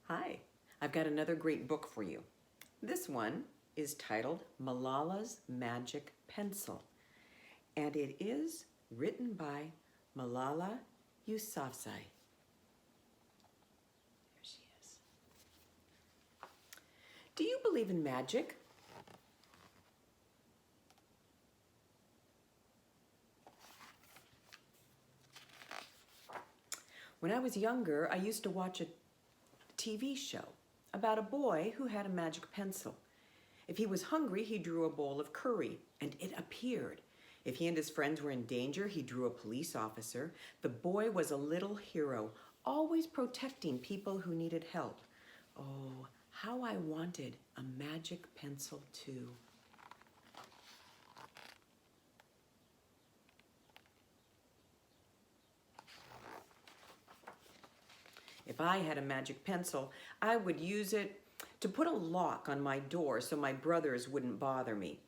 Hi, I've got another great book for you. This one is titled Malala's Magic Pencil, and it is written by Malala Yousafzai. There she is. Do you believe in magic? When I was younger, I used to watch a TV show about a boy who had a magic pencil. If he was hungry, he drew a bowl of curry, and it appeared. If he and his friends were in danger, he drew a police officer. The boy was a little hero, always protecting people who needed help. Oh, how I wanted a magic pencil too. If I had a magic pencil, I would use it to put a lock on my door so my brothers wouldn't bother me.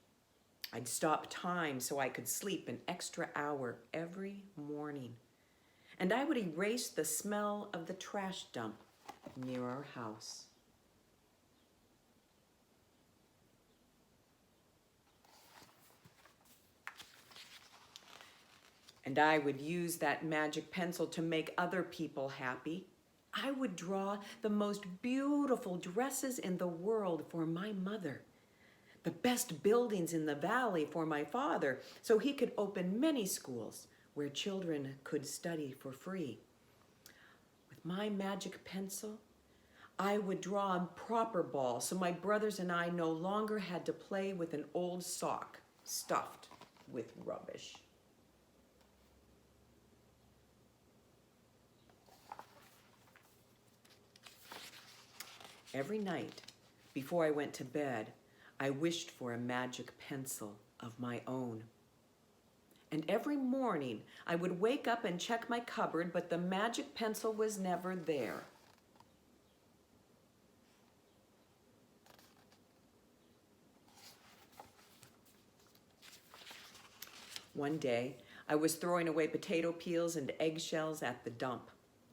I'd stop time so I could sleep an extra hour every morning. And I would erase the smell of the trash dump near our house. And I would use that magic pencil to make other people happy. I would draw the most beautiful dresses in the world for my mother, the best buildings in the valley for my father, so he could open many schools where children could study for free. With my magic pencil, I would draw a proper ball so my brothers and I no longer had to play with an old sock stuffed with rubbish. Every night, before I went to bed, I wished for a magic pencil of my own. And every morning, I would wake up and check my cupboard, but the magic pencil was never there. One day, I was throwing away potato peels and eggshells at the dump.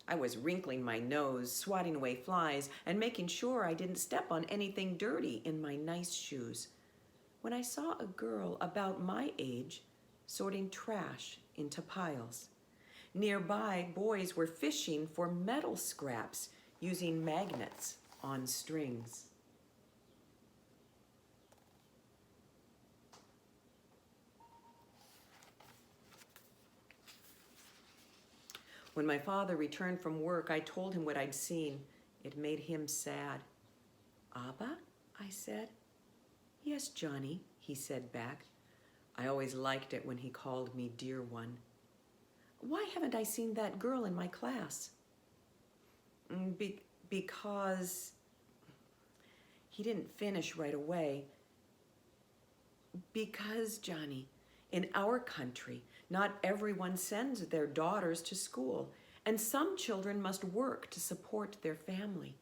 I was wrinkling my nose, swatting away flies, and making sure I didn't step on anything dirty in my nice shoes, when I saw a girl about my age sorting trash into piles. Nearby, boys were fishing for metal scraps using magnets on strings. When my father returned from work, I told him what I'd seen. It made him sad. "Abba?" I said. "Yes, Johnny," he said back. I always liked it when he called me dear one. "Why haven't I seen that girl in my class?" Because he didn't finish right away. Because, Johnny, in our country, not everyone sends their daughters to school, and some children must work to support their family.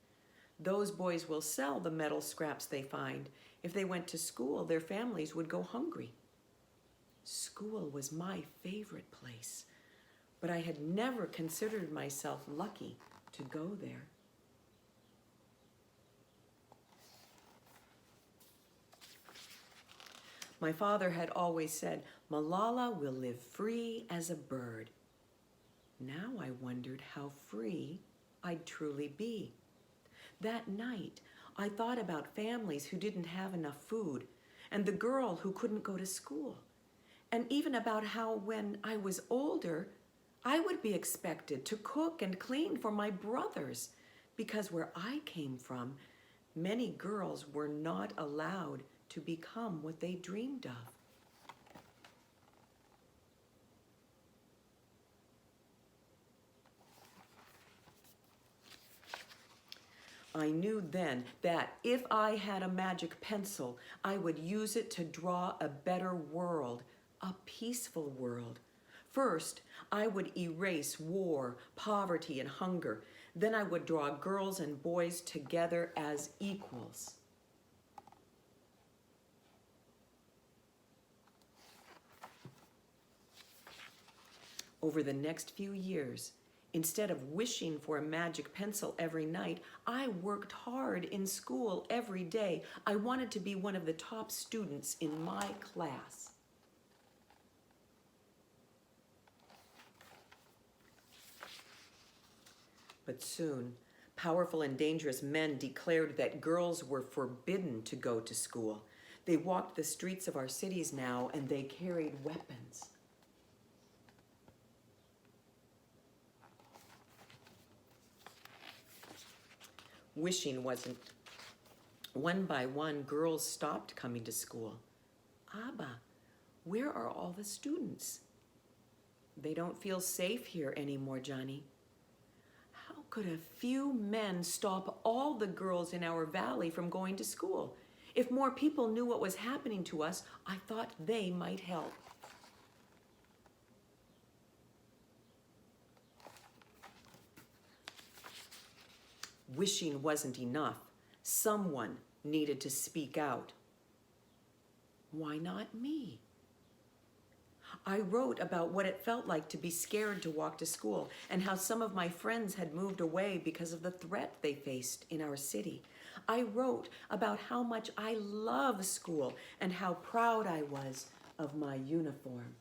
Those boys will sell the metal scraps they find. If they went to school, their families would go hungry. School was my favorite place, but I had never considered myself lucky to go there. My father had always said, "Malala will live free as a bird." Now I wondered how free I'd truly be. That night, I thought about families who didn't have enough food, and the girl who couldn't go to school, and even about how when I was older, I would be expected to cook and clean for my brothers, because where I came from, many girls were not allowed to become what they dreamed of. I knew then that if I had a magic pencil, I would use it to draw a better world, a peaceful world. First, I would erase war, poverty, and hunger. Then I would draw girls and boys together as equals. Over the next few years, Instead of wishing for a magic pencil every night, I worked hard in school every day. I wanted to be one of the top students in my class. But soon, powerful and dangerous men declared that girls were forbidden to go to school. They walked the streets of our cities now, and they carried weapons. Wishing wasn't. One by one, girls stopped coming to school. Abba, where are all the students? They don't feel safe here anymore, Johnny. How could a few men stop all the girls in our valley from going to school? If more people knew what was happening to us, I thought they might help. Wishing wasn't enough. Someone needed to speak out. Why not me? I wrote about what it felt like to be scared to walk to school and how some of my friends had moved away because of the threat they faced in our city. I wrote about how much I love school and how proud I was of my uniform.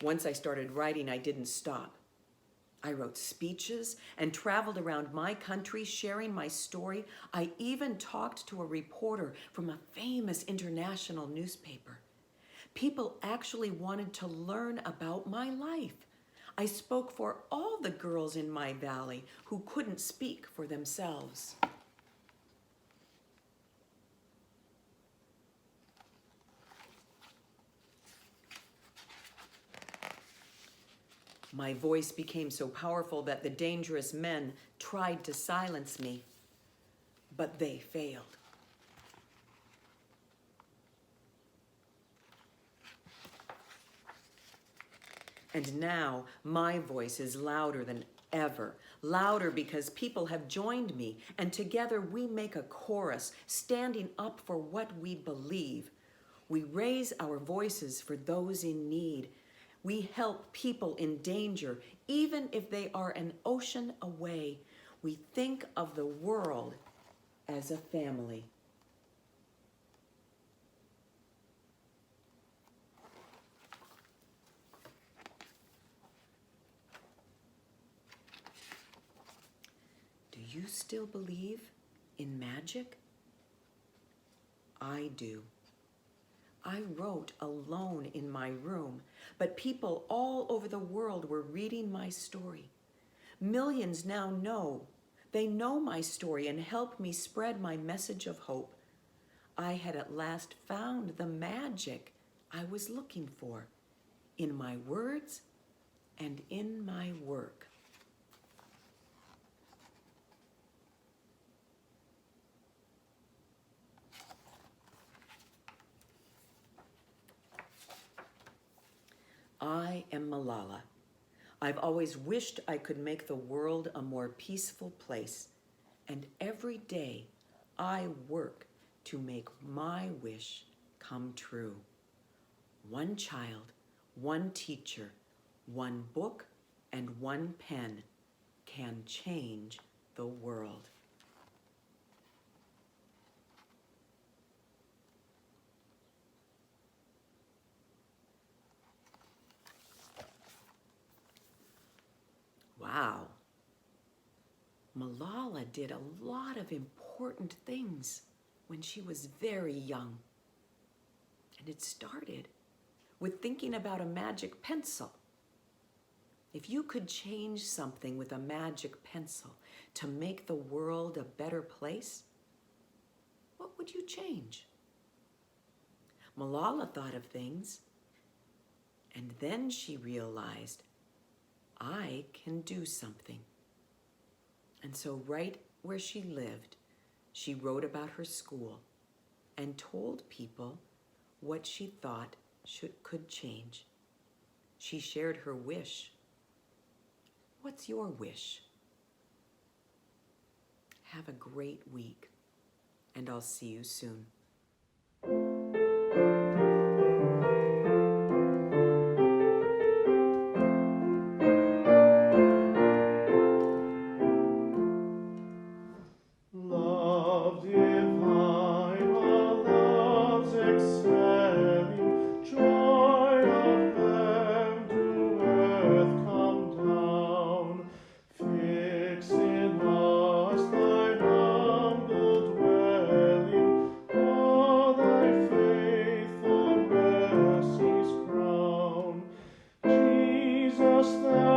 Once I started writing, I didn't stop. I wrote speeches and traveled around my country sharing my story. I even talked to a reporter from a famous international newspaper. People actually wanted to learn about my life. I spoke for all the girls in my valley who couldn't speak for themselves. My voice became so powerful that the dangerous men tried to silence me, but they failed. And now my voice is louder than ever, louder because people have joined me, and together we make a chorus, standing up for what we believe. We raise our voices for those in need. We help people in danger, even if they are an ocean away. We think of the world as a family. Do you still believe in magic? I do. I wrote alone in my room, but people all over the world were reading my story. Millions now know. They know my story and help me spread my message of hope. I had at last found the magic I was looking for in my words and in my work. I am Malala. I've always wished I could make the world a more peaceful place, and every day I work to make my wish come true. One child, one teacher, one book, and one pen can change the world. Wow. Malala did a lot of important things when she was very young. And it started with thinking about a magic pencil. If you could change something with a magic pencil to make the world a better place, what would you change? Malala thought of things, and then she realized, I can do something. And so right where she lived, she wrote about her school and told people what she thought could change. She shared her wish. What's your wish? Have a great week, and I'll see you soon. the